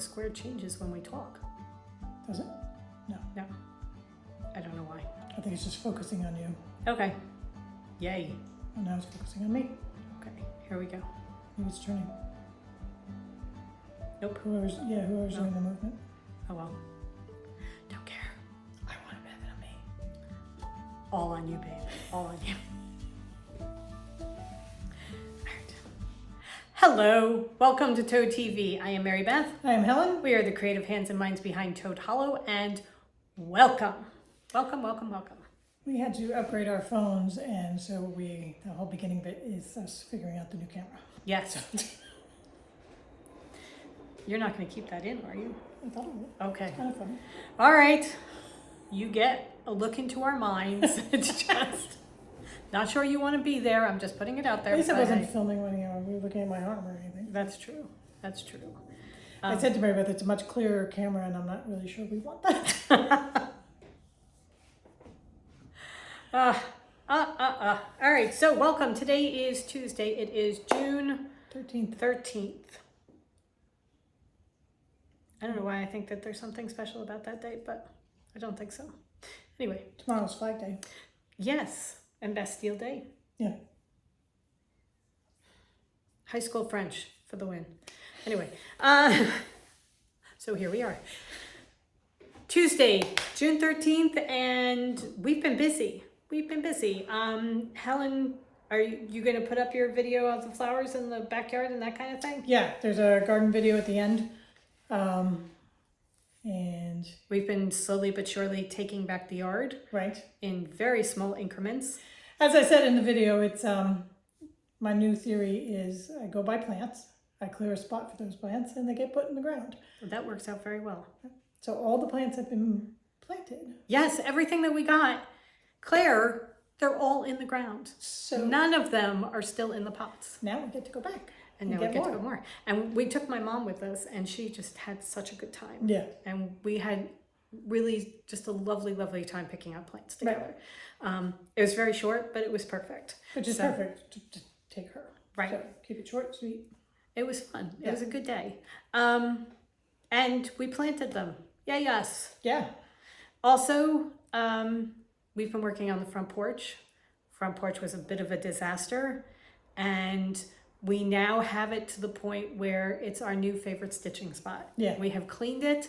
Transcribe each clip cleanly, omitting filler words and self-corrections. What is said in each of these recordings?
square changes when we talk. Does it? No. No. I don't know why. I think it's just focusing on you. Okay. Yay. And now it's focusing on me. Okay, here we go. Maybe it's turning. Nope. Whoever's doing the movement. Oh well. Don't care. I want it better than me. All on you, babe. All on you. Alright. Hello. Welcome to Toad TV. I am Mary Beth. I am Helen. We are the creative hands and minds behind Toad Hollow, and welcome. Welcome, welcome, welcome. We had to upgrade our phones, and so the whole beginning bit is us figuring out the new camera. Yes. You're not going to keep that in, are you? I thought it would. Okay. It's kind of funny. All right. You get a look into our minds. It's just not sure you want to be there. I'm just putting it out there. At least I wasn't filming when we were looking at my arm or anything. That's true. That's true. I said to Mary Beth, it's a much clearer camera, and I'm not really sure we want that. All right. So welcome. Today is Tuesday. It is June 13th. I don't know why I think that there's something special about that date, but I don't think so. Anyway. Tomorrow's Flag Day. Yes. And Bastille Day. Yeah. High school French for the win. Anyway. So here we are. Tuesday, June 13th, and we've been busy. Helen, are you going to put up your video of the flowers in the backyard and that kind of thing? Yeah, there's a garden video at the end. And we've been slowly but surely taking back the yard. Right. In very small increments. As I said in the video, it's my new theory is I go by plants, I clear a spot for those plants, and they get put in the ground. That works out very well. So all the plants have been planted. Yes, everything that we got, Claire, they're all in the ground. So none of them are still in the pots. Now we get to go back. And now we get to go more. And we took my mom with us, and she just had such a good time. Yeah. And we had really just a lovely, lovely time picking out plants together. Right. It was very short, but it was perfect. Which is perfect to take her. Right. So keep it short, sweet. It was fun. Yeah. It was a good day. And we planted them. Yeah, yes. Yeah. Also, we've been working on the front porch. Front porch was a bit of a disaster. And we now have it to the point where it's our new favorite stitching spot. Yeah. We have cleaned it,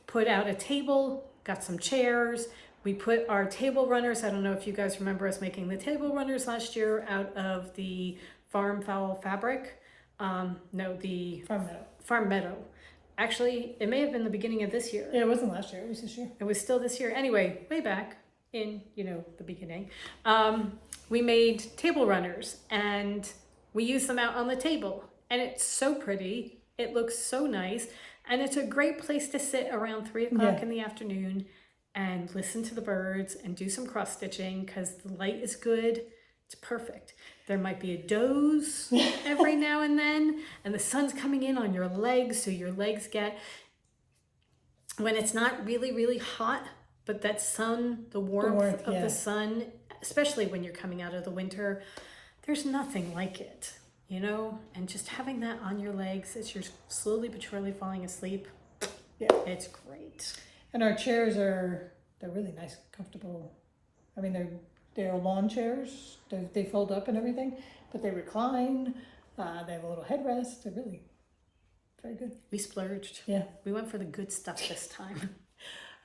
put out a table, got some chairs. We put our table runners. I don't know if you guys remember us making the table runners last year out of the farm fowl fabric. No, the Farm Meadow. Actually, it may have been the beginning of this year. Yeah, it wasn't last year. It was this year. It was still this year. Anyway, way back in, the beginning. We made table runners, and we use them out on the table, and it's so pretty. It looks so nice, and it's a great place to sit around 3 o'clock in the afternoon and listen to the birds and do some cross stitching because the light is good. It's perfect. There might be a doze every now and then, and the sun's coming in on your legs, so your legs get, when it's not really, really hot, but that sun, the warmth of the sun, especially when you're coming out of the winter, there's nothing like it, and just having that on your legs as you're slowly but surely falling asleep. Yeah, it's great. And our chairs they're really nice, comfortable. I mean, they're lawn chairs. They fold up and everything, but they recline. They have a little headrest. They're really very good. We splurged. Yeah. We went for the good stuff this time.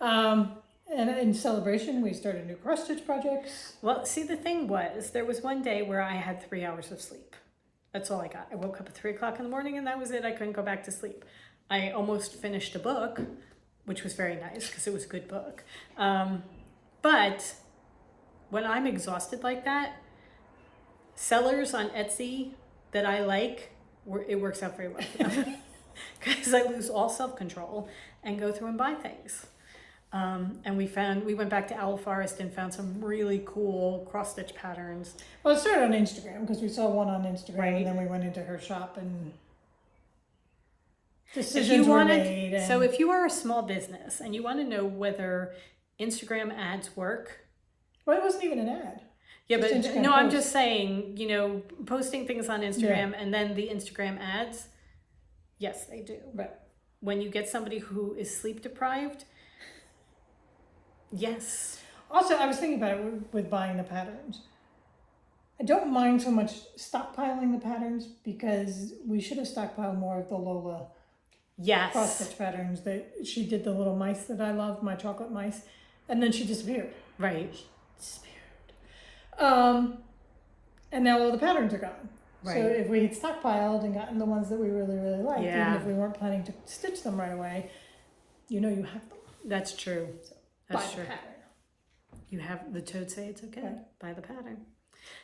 And in celebration, we started new cross-stitch projects. Well, see, the thing was, there was one day where I had 3 hours of sleep. That's all I got. I woke up at 3 o'clock in the morning, and that was it. I couldn't go back to sleep. I almost finished a book, which was very nice because it was a good book. But when I'm exhausted like that, sellers on Etsy that I like, it works out very well for them because I lose all self-control and go through and buy things. And we went back to Owl Forest and found some really cool cross-stitch patterns. Well, it started on Instagram because we saw one on Instagram, and then we went into her shop and decisions were made. So if you are a small business and you want to know whether Instagram ads work. Well, it wasn't even an ad. Yeah, but no, I'm just saying, posting things on Instagram and then the Instagram ads, yes, they do. But when you get somebody who is sleep deprived, yes. Also, I was thinking about it with buying the patterns. I don't mind so much stockpiling the patterns because we should have stockpiled more of the Lola Yes. cross-stitch patterns. That she did the little mice that I love, my chocolate mice, and then she disappeared. Right. And now all the patterns are gone. Right. So if we had stockpiled and gotten the ones that we really, really liked, Yeah. even if we weren't planning to stitch them right away, you know you have them. That's true. Buy That's the true. pattern. You have the toad say it's okay. Right. Buy the pattern.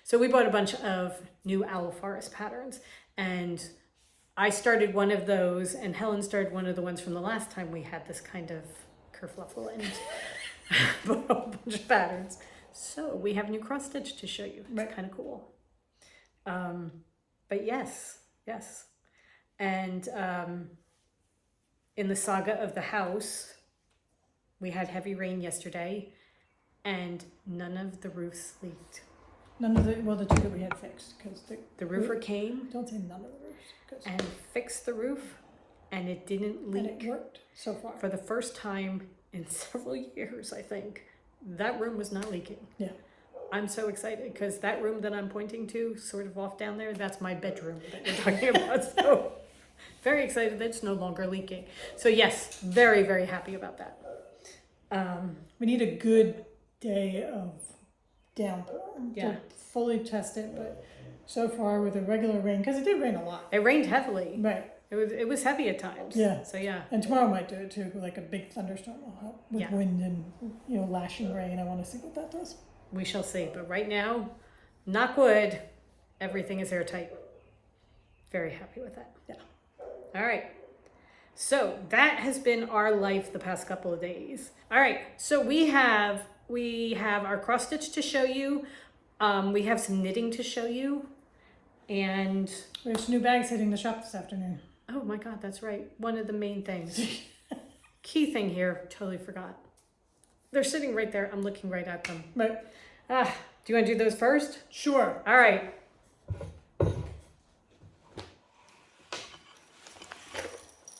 So we bought a bunch of new Owl Forest patterns, and I started one of those, and Helen started one of the ones from the last time we had this kind of kerfluffle and bought a whole bunch of patterns. So we have a new cross stitch to show you. It's Right. kind of cool. But yes. And in the saga of the house, we had heavy rain yesterday, and none of the roofs leaked. None of the the two that we had fixed because The roofer came don't say none of the roofs because and fixed the roof, and it didn't and leak it worked so far. for the first time in several years, I think. That room was not leaking. Yeah. I'm so excited because that room that I'm pointing to, sort of off down there, that's my bedroom that we're talking about. So very excited that it's no longer leaking. So yes, very, very happy about that. We need a good day of downpour Yeah. to fully test it, but so far with the regular rain, because it did rain a lot. It rained heavily. Right. It was heavy at times. Yeah. So yeah. And tomorrow might do it too, like a big thunderstorm will help with Yeah. wind and lashing rain. I want to see what that does. We shall see. But right now, knock wood, everything is airtight. Very happy with that. Yeah. All right. So that has been our life the past couple of days. All right. So we have our cross stitch to show you. We have some knitting to show you. And We have some new bags hitting the shop this afternoon. oh my God, that's right. One of the main things. Key thing here, totally forgot. They're sitting right there. I'm looking right at them. Right. Do you want to do those first? Sure. All right.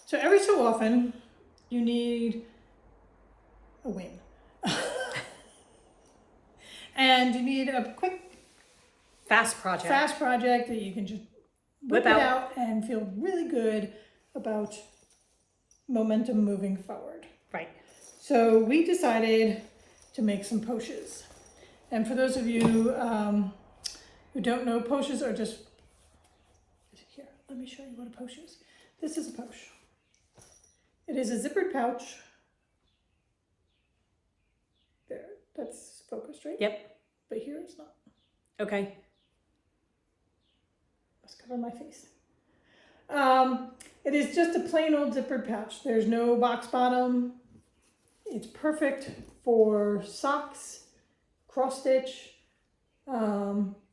So every so often, you need a win. And you need a quick, Fast project. fast project that you can just whip Whip it out. out and feel really good about momentum moving forward. Right. So we decided to make some poches. And for those of you who don't know, poches are just, here, let me show you what a poche is. This is a poche. It is a zippered pouch. There, that's focused, right? Yep. But here it's not. Okay. Let's cover my face. It is just a plain old zippered pouch. There's no box bottom. It's perfect for socks, cross stitch,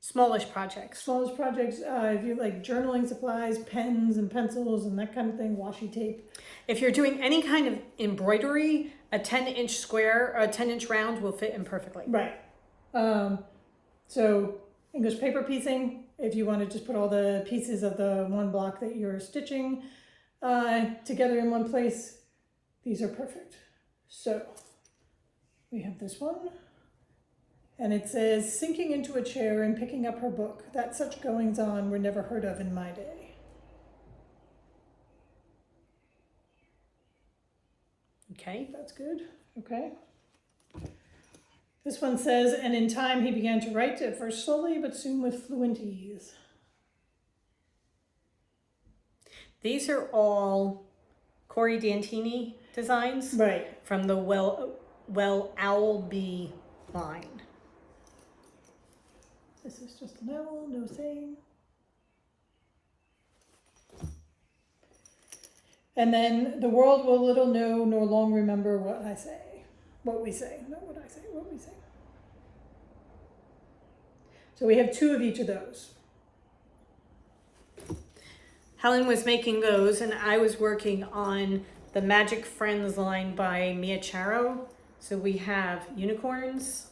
Smallish projects. smallest projects. If you like journaling supplies, pens and pencils and that kind of thing, washi tape. If you're doing any kind of embroidery, a 10-inch square or a 10-inch round will fit in perfectly. Right. So English paper piecing, if you want to just put all the pieces of the one block that you're stitching together in one place, these are perfect. So we have this one, and it says, sinking into a chair and picking up her book, that such goings on were never heard of in my day. Okay. That's good. Okay. This one says, and in time he began to write, at first slowly, but soon with fluent ease. These are all Corey Dantini designs Right. from the Well Owl Bee line. This is just an owl, no saying. And then the world will little know nor long remember what I say. What we say. Not what I say, what we say. So we have two of each of those. Helen was making those, and I was working on the Magic Friends line by Mia Charo. So we have unicorns.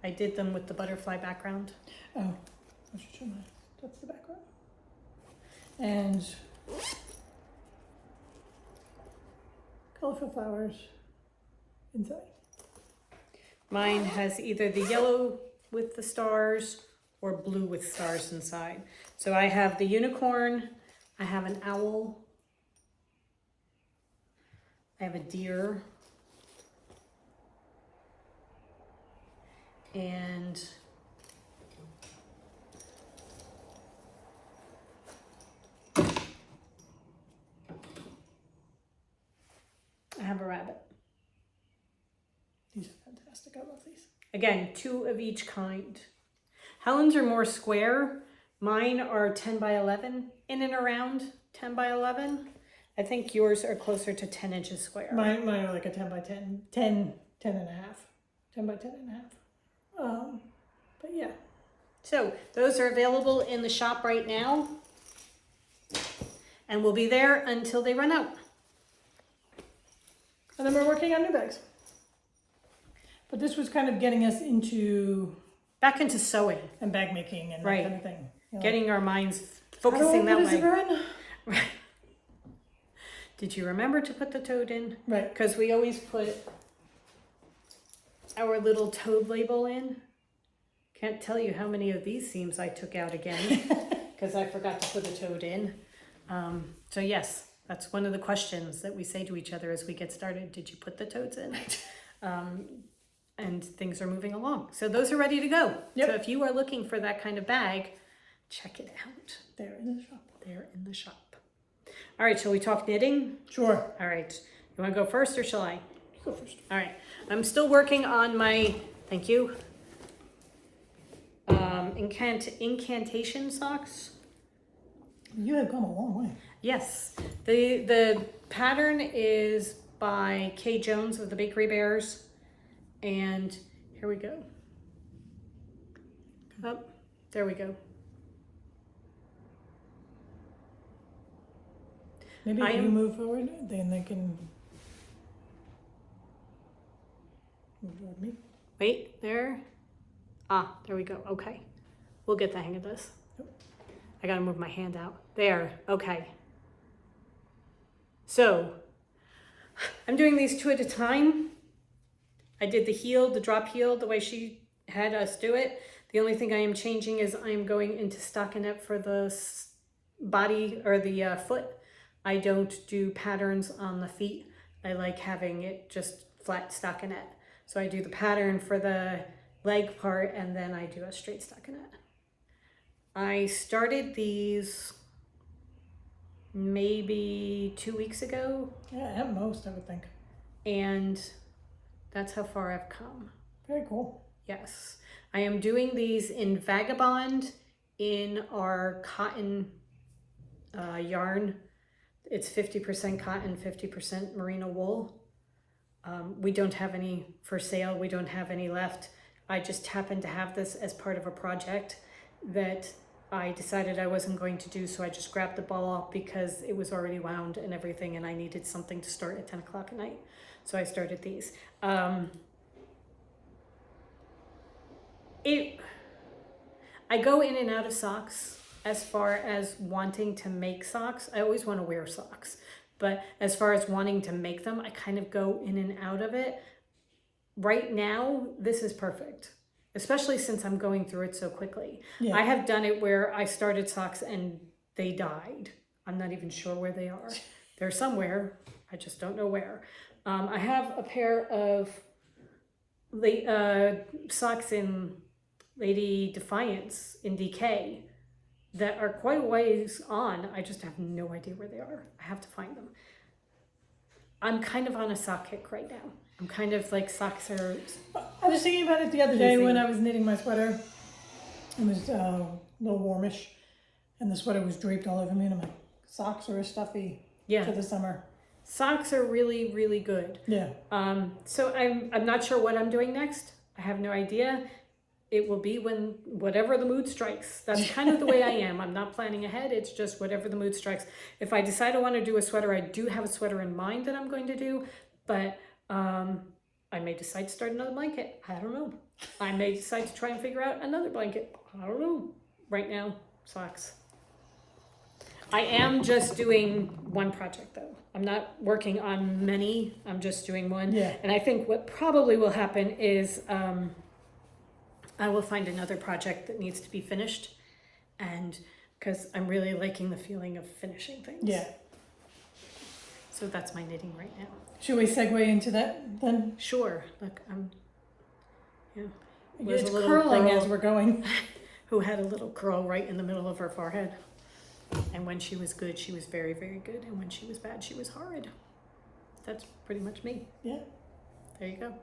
I did them with the butterfly background. Oh, I should show mine. That's the background. And colorful flowers inside. Mine has either the yellow with the stars or blue with stars inside. So I have the unicorn, I have an owl, I have a deer, and I have a rabbit. These are fantastic. I love these. Again, 2 of each kind. Helen's are more square. Mine are 10 by 11, in and around 10 by 11. I think yours are closer to 10 inches square. Mine are like a 10 by 10, 10 and a half. 10 by 10 and a half. But yeah. So those are available in the shop right now and will be there until they run out. And then we're working on new bags. But this was kind of getting us into Back into sewing, and bag making and Right. that kind of thing. You know, getting our minds how do I focusing that put a way. zipper in? Right. Did you remember to put the toad in? Right. Because we always put our little toad label in. Can't tell you how many of these seams I took out again because I forgot to put the toad in. So yes, that's one of the questions that we say to each other as we get started. Did you put the toads in? And things are moving along. So those are ready to go. Yep. So if you are looking for that kind of bag, check it out. They're in the shop. They're in the shop. All right, shall we talk knitting? Sure. All right. You want to go first or shall I? You go first. All right. I'm still working on my, thank you, Incantation Socks. You have come a long way. Yes. The pattern is by Kay Jones of the Bakery Bears. And here we go. Oh, there we go. Maybe if you move forward, then they can move toward me. Wait, there. Ah, there we go. Okay. We'll get the hang of this. I gotta move my hand out. There. Okay. So, I'm doing these 2 at a time. I did the heel, the drop heel, the way she had us do it. The only thing I am changing is I am going into stockinette for the body or the foot. I don't do patterns on the feet. I like having it just flat stockinette. So I do the pattern for the leg part and then I do a straight stockinette. I started these maybe 2 weeks ago. Yeah, at most, I would think. And that's how far I've come. Very cool. Yes. I am doing these in Vagabond in our cotton yarn. It's 50% cotton, 50% merino wool. We don't have any for sale. We don't have any left. I just happened to have this as part of a project that I decided I wasn't going to do. So I just grabbed the ball because it was already wound and everything. And I needed something to start at 10 o'clock at night. So I started these. I go in and out of socks as far as wanting to make socks. I always want to wear socks, but as far as wanting to make them, I kind of go in and out of it. Right now, this is perfect, especially since I'm going through it so quickly. Yeah. I have done it where I started socks and they died. I'm not even sure where they are. They're somewhere. I just don't know where. I have a pair of socks in Lady Defiance in DK that are quite a ways on. I just have no idea where they are. I have to find them. I'm kind of on a sock kick right now. I'm kind of like socks are... I was thinking about it the other day Easy. when I was knitting my sweater. It was a little warmish, and the sweater was draped all over me, and I'm like, socks are stuffy for the summer. Socks are really, really good. Yeah. So I'm not sure what I'm doing next. I have no idea. It will be when whatever the mood strikes. That's kind of the way I am. I'm not planning ahead. It's just whatever the mood strikes. If I decide I want to do a sweater, I do have a sweater in mind that I'm going to do, but I may decide to start another blanket. I don't know. I may decide to try and figure out another blanket. I don't know. Right now, socks. I am just doing one project though. I'm not working on many, I'm just doing one. Yeah. And I think what probably will happen is I will find another project that needs to be finished. And because I'm really liking the feeling of finishing things. Yeah. So that's my knitting right now. Should we segue into that then? Sure. Look, was It's a little curling girl as we're going. who had a little curl right in the middle of her forehead. And when she was good, she was very, very good. And when she was bad, she was horrid. That's pretty much me. Yeah. There you go.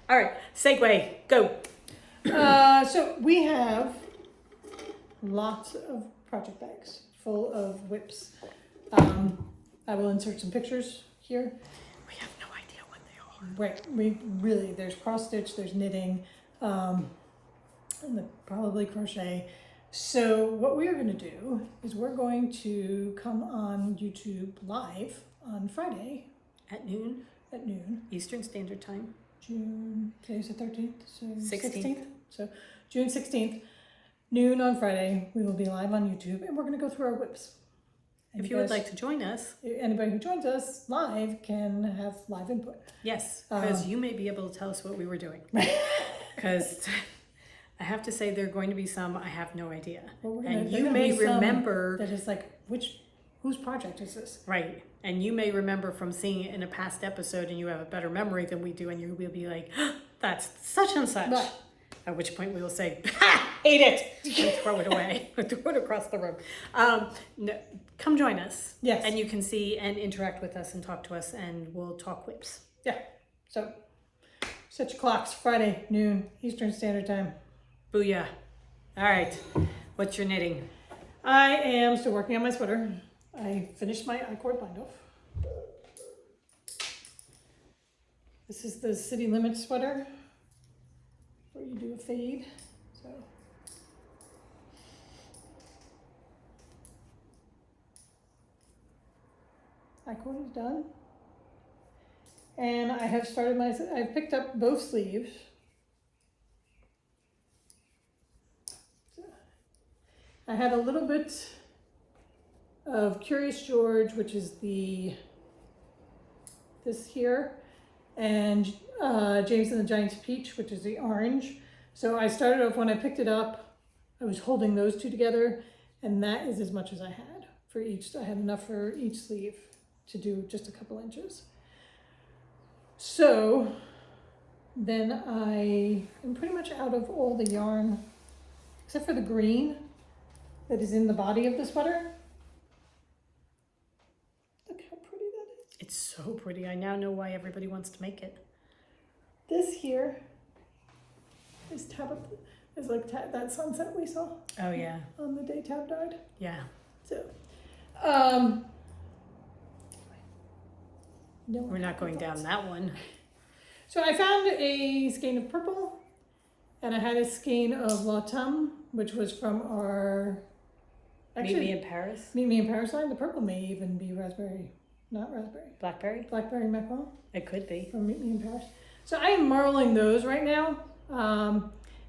All right, segue, go. So we have lots of project bags full of whips. I will insert some pictures here. We have no idea what they are. Right, there's cross stitch, there's knitting, and probably crochet. So what we are going to do is we're going to come on YouTube live on Friday At noon, at noon. Eastern Standard Time. Today's the 13th, so 16th. So June 16th, noon on Friday, we will be live on YouTube and we're going to go through our whips. And If you would like to join us, anybody who joins us live can have live input. yes, because you may be able to tell us what we were doing. Because I have to say there are going to be some I have no idea. Well, And you may remember, that is like, whose project is this? right, and you may remember from seeing it in a past episode and you have a better memory than we do and you will be like, that's such and such. Right. At which point we will say, ha, hate it, and throw it away, or throw it across the room. No, come join us. Yes. And you can see and interact with us and talk to us and we'll talk whips. Yeah. So set your clocks, Friday, noon, Eastern Standard Time. Booyah. All right, what's your knitting? I am still working on my sweater. I finished my I-cord bind off. This is the City Limits sweater where you do a fade. So I-cord is done. And I have started I've picked up both sleeves. I had a little bit of Curious George, which is this here, and James and the Giant's Peach, which is the orange. So I started off, when I picked it up, I was holding those two together, and that is as much as I had for each. I had enough for each sleeve to do just a couple inches. So then I am pretty much out of all the yarn, except for the green that is in the body of the sweater. Look how pretty that is. It's so pretty. I now know why everybody wants to make it. This here is that sunset we saw Oh yeah, on the day Tab died. yeah. So, We're not going down that one. So I found a skein of purple, and I had a skein of L'Automne, which was from our Meet Me in Paris. Meet Me in Paris line. The purple may even be not raspberry. Blackberry? Blackberry macaron It could be. from Meet Me in Paris. So I am marling those right now.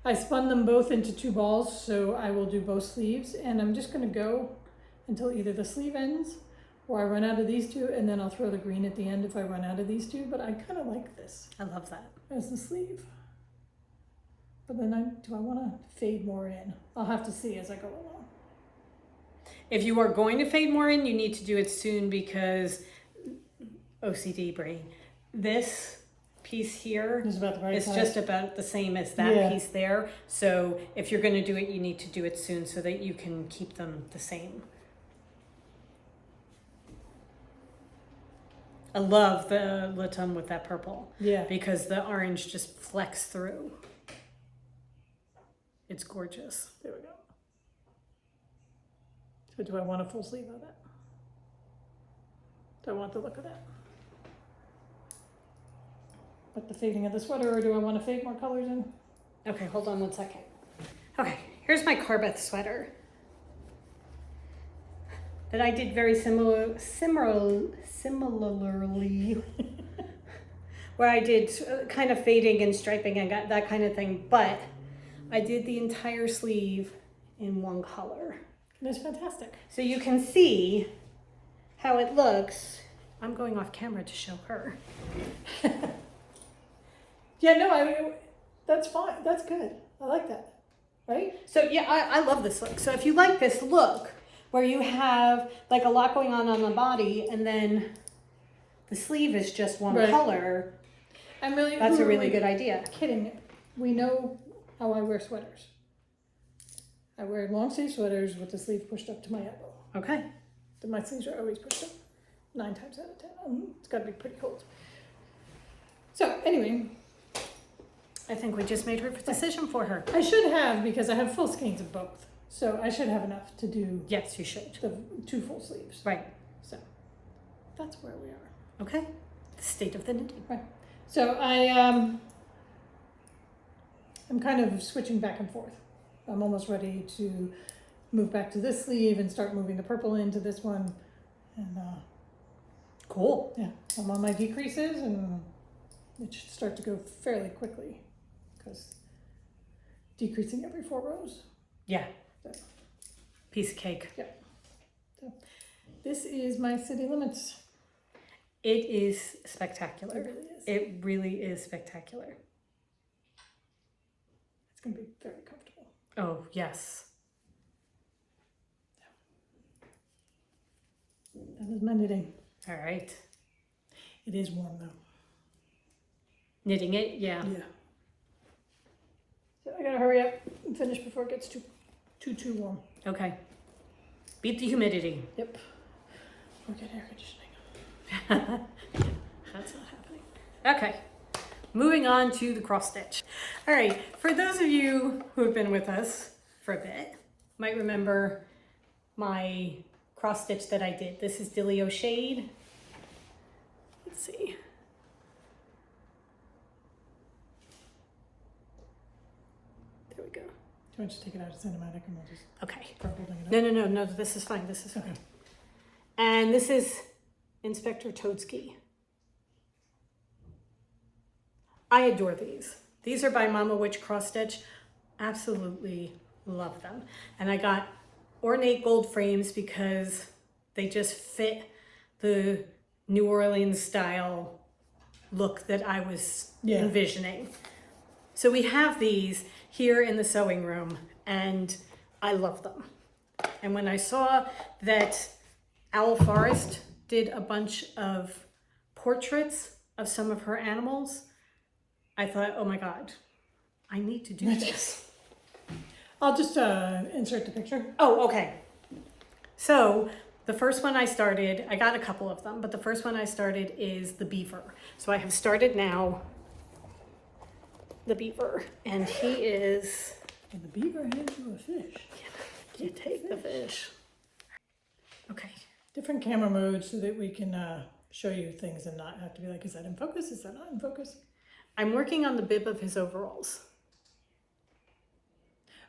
I spun them both into 2 balls, so I will do both sleeves, and I'm just going to go until either the sleeve ends or I run out of these 2, and then I'll throw the green at the end if I run out of these 2, but I kind of like this I love that. as the sleeve. But then do I want to fade more in? I'll have to see as I go along. If you are going to fade more in, you need to do it soon because OCD brain. This piece here It's about the right is size. just about the same as that Yeah. piece there. So if you're going to do it, you need to do it soon so that you can keep them the same. I love the L'Automne with that purple. Yeah. Because the orange just flecks through. It's gorgeous. There we go. So do I want a full sleeve of that? Do I want the look of that? Like the fading of the sweater, or do I want to fade more colors in? Okay, hold on 1 second. Okay, here's my Carbeth sweater that I did very similarly, where I did kind of fading and striping and got that kind of thing, but I did the entire sleeve in one color. It's fantastic. So you can see how it looks. I'm going off camera to show her. Yeah, no, I mean, that's fine. That's good. I like that. Right? So yeah, I love this look. So if you like this look, where you have like a lot going on the body, and then the sleeve is just one Right. color, I'm really. that's a who are really we good idea. Kidding. We know how I wear sweaters. I wear long sleeve sweaters with the sleeve pushed up to my elbow. Okay. My sleeves are always pushed up 9 times out of 10. It's got to be pretty cold. So anyway, I think we just made her decision for her. I should have, because I have full skeins of both. So I should have enough to do Yes, you should. the 2 full sleeves. Right. So that's where we are. Okay. The state of the knitting. Right. So I'm kind of switching back and forth. I'm almost ready to move back to this sleeve and start moving the purple into this one. And Cool. yeah, I'm on my decreases, and it should start to go fairly quickly because decreasing every 4 rows. Yeah. So, Piece of cake. so this is my city limits. It is spectacular. It really is. It really is spectacular. It's going to be very comfortable. Oh, yes. That is my knitting. All right. It is warm though. Knitting it, yeah. Yeah. So I gotta hurry up and finish before it gets too warm. Okay. Beat the humidity. Yep. Or get air conditioning. That's not happening. Okay. Moving on to the cross stitch. All right. For those of you who have been with us for a bit, might remember my cross stitch that I did. This is Dilio Shade. Let's see. There we go. Do you want to take it out of cinematic and we'll just Okay. start building it up? No. This is fine. This is fine. Okay. And this is Inspector Toadski. I adore these. These are by Mama Witch Cross Stitch. Absolutely love them. And I got ornate gold frames because they just fit the New Orleans style look that I was envisioning. So we have these here in the sewing room, and I love them. And when I saw that Owl Forest did a bunch of portraits of some of her animals, I thought, oh my God, I need to do this. I'll just insert the picture. Oh, okay. So the first one I started, I got a couple of them, but the first one I started is the beaver. So I have started now the beaver, and he is... And the beaver hands you a fish. You take the fish. Okay. Different camera modes so that we can show you things and not have to be like, is that in focus? Is that not in focus? I'm working on the bib of his overalls.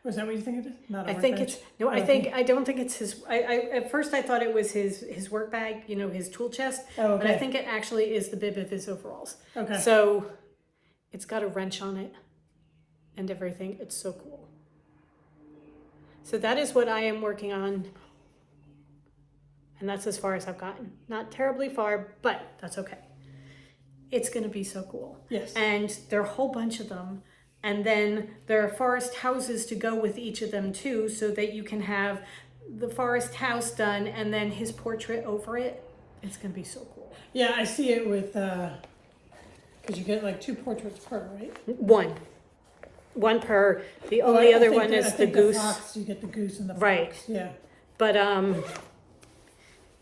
Or is that what you think it is? Not a I think workbench? it's no. I don't think it's his. I at first I thought it was his work bag. You know, his tool chest. Oh, okay. But I think it actually is the bib of his overalls. Okay. So it's got a wrench on it and everything. It's so cool. So that is what I am working on, and that's as far as I've gotten. Not terribly far, but that's okay. It's gonna be so cool. Yes. And there are a whole bunch of them. And then there are forest houses to go with each of them too, so that you can have the forest house done and then his portrait over it. It's gonna be so cool. Yeah, I see it with, because you get like 2 portraits per, right? One per. The only other one I is the think goose. Fox, you get the goose and the fox. Right. Yeah. But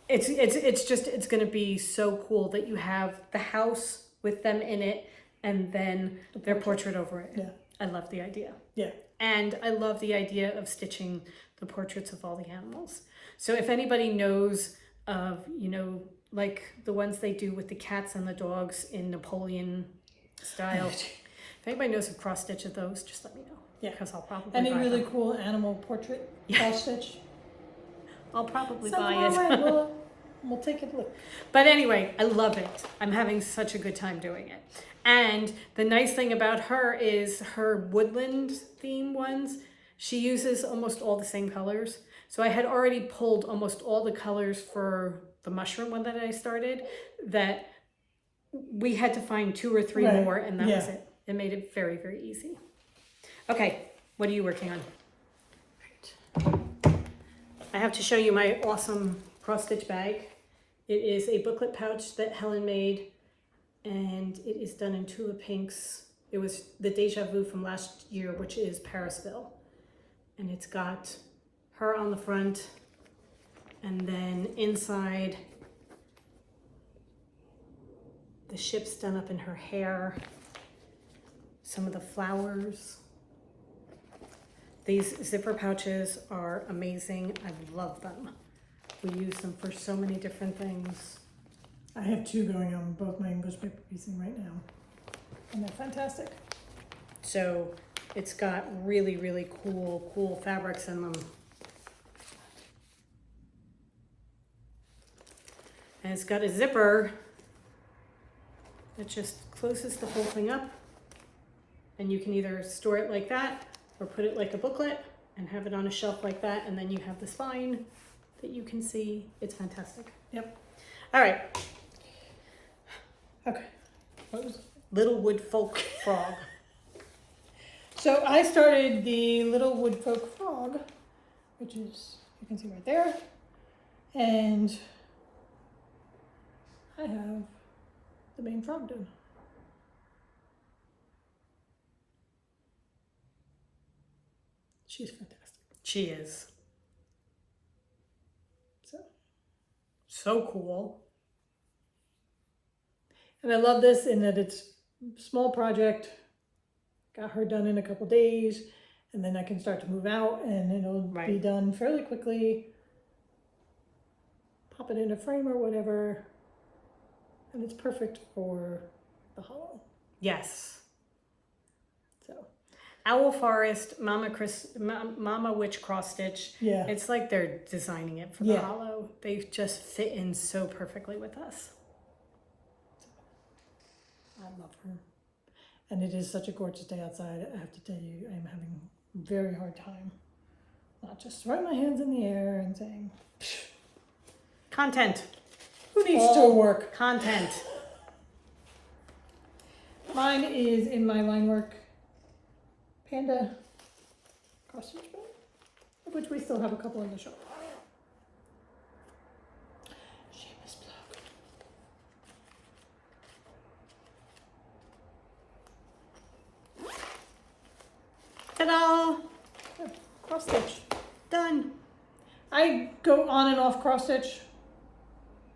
it's gonna be so cool that you have the house with them in it and then their portrait over it. Yeah. I love the idea. Yeah. And I love the idea of stitching the portraits of all the animals. So if anybody knows of, you know, like the ones they do with the cats and the dogs in Napoleon style, if anybody knows a cross stitch of those, just let me know. Yeah. Because I'll probably Any buy really them. cool animal portrait cross stitch? I'll probably Send buy them our it. way. We'll take a look. But anyway, I love it. I'm having such a good time doing it. And the nice thing about her is her woodland theme ones, she uses almost all the same colors. So I had already pulled almost all the colors for the mushroom one that I started, that we had to find 2 or 3 Right. more, and that was Yeah. it. It made it very, very easy. Okay, what are you working on? I have to show you my awesome cross-stitch bag. It is a booklet pouch that Helen made, and it is done in Tula Pinks. It was the Deja Vu from last year, which is Parisville. And it's got her on the front, and then inside, the ship's done up in her hair, some of the flowers. These zipper pouches are amazing. I love them. We use them for so many different things. I have 2 going on both my English paper piecing right now, and they're fantastic. So it's got really, really cool fabrics in them. And it's got a zipper that just closes the whole thing up. And you can either store it like that or put it like a booklet and have it on a shelf like that. And then you have the spine that you can see. It's fantastic. Yep. All right. Okay. What was Little Wood Folk Frog. So I started the Little Woodfolk Frog, which is, you can see right there. And I have the main frog done. She's fantastic. She is. So Cool. And I love this in that it's a small project. Got her done in a couple days, and then I can start to move out, and it'll be Right. done fairly quickly. Pop it in a frame or whatever, and it's perfect for the hollow. Yes. So Owl Forest, Mama Witch Cross Stitch. yeah, It's like they're designing it for the Yeah. hollow. They just fit in so perfectly with us. I love her. And it is such a gorgeous day outside. I have to tell you, I am having a very hard time not just throwing my hands in the air and saying, Content. who needs All to work? Content. Mine is in my line work Panda cross stitch bag, of which we still have a couple in the shop. Shameless plug. Ta-da! Yeah, cross stitch. Done. I go on and off cross stitch.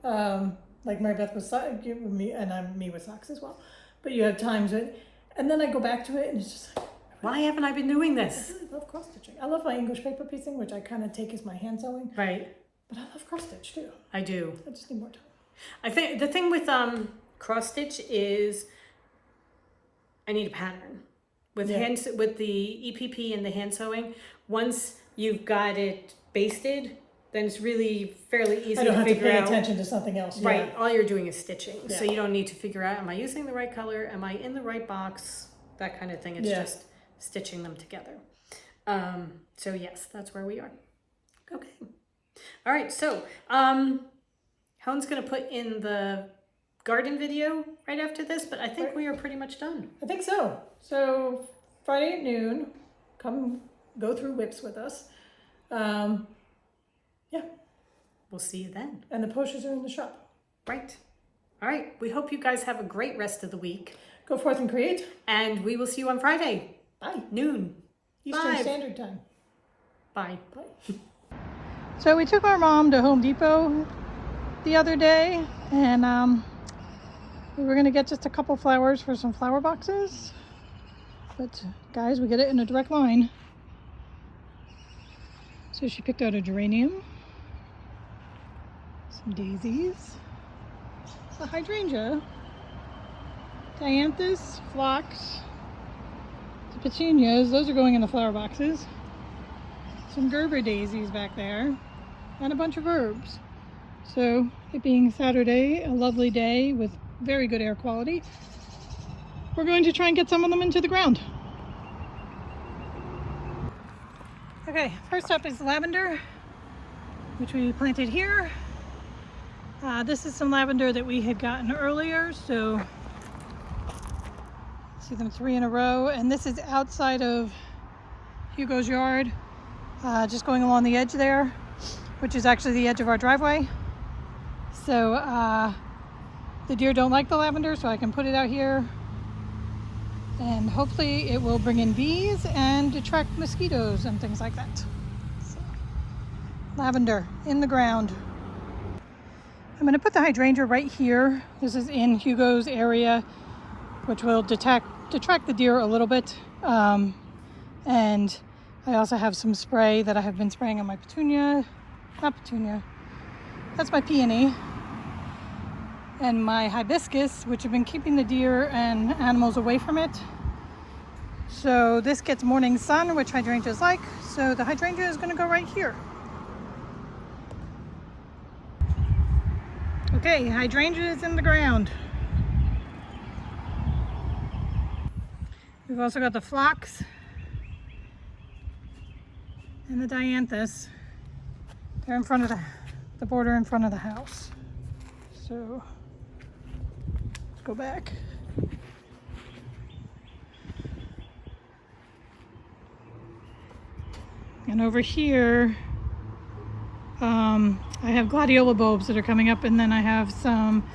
Like Mary Beth was giving me, and I'm me with socks as well. But you have times that, and then I go back to it, and it's just like, Why haven't I been doing I this? really love cross stitching. I love my English paper piecing, which I kind of take as my hand sewing, Right. but I love cross stitch too. I do. I just need more time. I think the thing with cross stitch is I need a pattern. With Yeah. with the EPP and the hand sewing, once you've got it basted, then it's really fairly easy I don't to have to figure pay out. attention to something else. Right, Yeah. all you're doing is stitching. So Yeah. you don't need to figure out, am I using the right color? Am I in the right box? That kind of thing. It's Yeah. just stitching them together. So yes, that's where we are. Okay. All right, so Helen's gonna put in the garden video right after this, but I think Right. we are pretty much done. I think so. So Friday at noon, come go through whips with us. Yeah, We'll see you then. and the posters are in the shop. Right. All right, we hope you guys have a great rest of the week, Go forth and create. and we will see you on Friday, Bye. noon. Eastern 5. Standard Time. Bye. Bye. So we took our mom to Home Depot the other day, and we were gonna get just a couple flowers for some flower boxes. But guys, we get it in a direct line. So she picked out a geranium, some daisies, a hydrangea, dianthus, phlox, the petunias, those are going in the flower boxes, some Gerber daisies back there, and a bunch of herbs. So it being Saturday, a lovely day with very good air quality, we're going to try and get some of them into the ground. Okay, first up is lavender. which we planted here. This is some lavender that we had gotten earlier, so see them 3 in a row. And this is outside of Hugo's yard, just going along the edge there, which is actually the edge of our driveway. So the deer don't like the lavender, so I can put it out here, and hopefully it will bring in bees and attract mosquitoes and things like that. So, lavender in the ground. I'm going to put the hydrangea right here. This is in Hugo's area, which will detract the deer a little bit. And I also have some spray that I have been spraying on my petunia. Not petunia. That's my peony. And my hibiscus, which have been keeping the deer and animals away from it. So this gets morning sun, which hydrangeas like. So the hydrangea is going to go right here. Okay, hydrangea is in the ground. We've also got the phlox and the dianthus. They're in front of the border in front of the house. So let's go back. And over here, I have gladiola bulbs that are coming up, and then I have some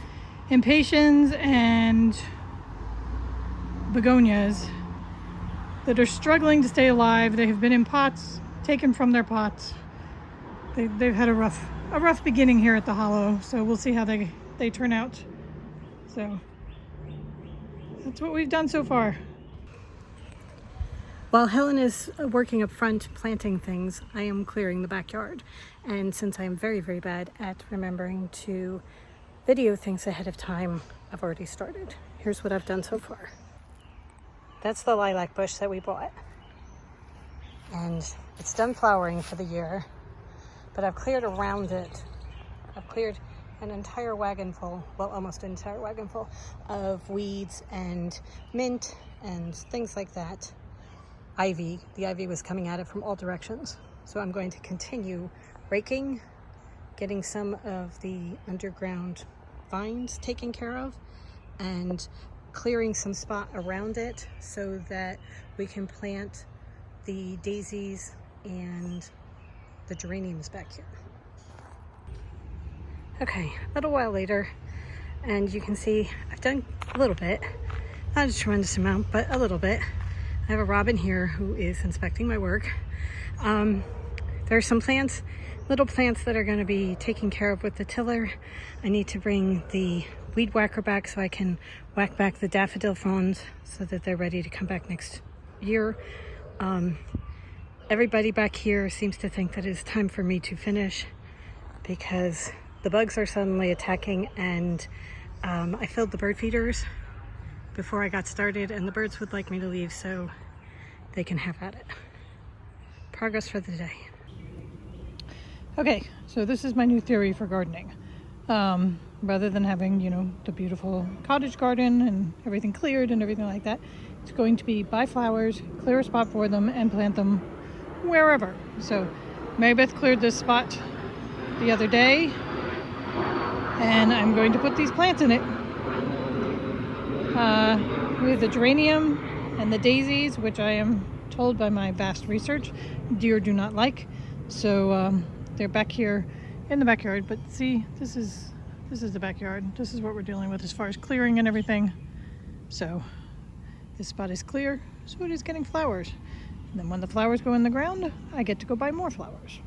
impatiens and begonias that are struggling to stay alive. They have been in pots, taken from their pots. They've had a rough beginning here at the hollow, so we'll see how they turn out. So that's what we've done so far. While Helen is working up front planting things, I am clearing the backyard. And since I am very, very bad at remembering to video things ahead of time, I've already started. Here's what I've done so far. That's the lilac bush that we bought. And it's done flowering for the year, but I've cleared around it. I've cleared an entire wagon full, well, almost an entire wagon full of weeds and mint and things like that. Ivy. The ivy was coming at it from all directions. So I'm going to continue raking, getting some of the underground vines taken care of, and clearing some spot around it so that we can plant the daisies and the geraniums back here. Okay, a little while later, and you can see I've done a little bit, not a tremendous amount, but a little bit. I have a robin here who is inspecting my work. There are some plants, little plants that are going to be taken care of with the tiller. I need to bring the weed whacker back so I can whack back the daffodil fronds so that they're ready to come back next year. Everybody back here seems to think that it's time for me to finish because the bugs are suddenly attacking, and I filled the bird feeders before I got started, and the birds would like me to leave so they can have at it. Progress for the day. Okay, so this is my new theory for gardening. Rather than having, the beautiful cottage garden and everything cleared and everything like that, it's going to be buy flowers, clear a spot for them, and plant them wherever. So Mary Beth cleared this spot the other day, and I'm going to put these plants in it. We have the geranium and the daisies, which I am told by my vast research, deer do not like. So they're back here in the backyard. But see, this is the backyard. This is what we're dealing with as far as clearing and everything. So this spot is clear, so it is getting flowers. And then when the flowers go in the ground, I get to go buy more flowers.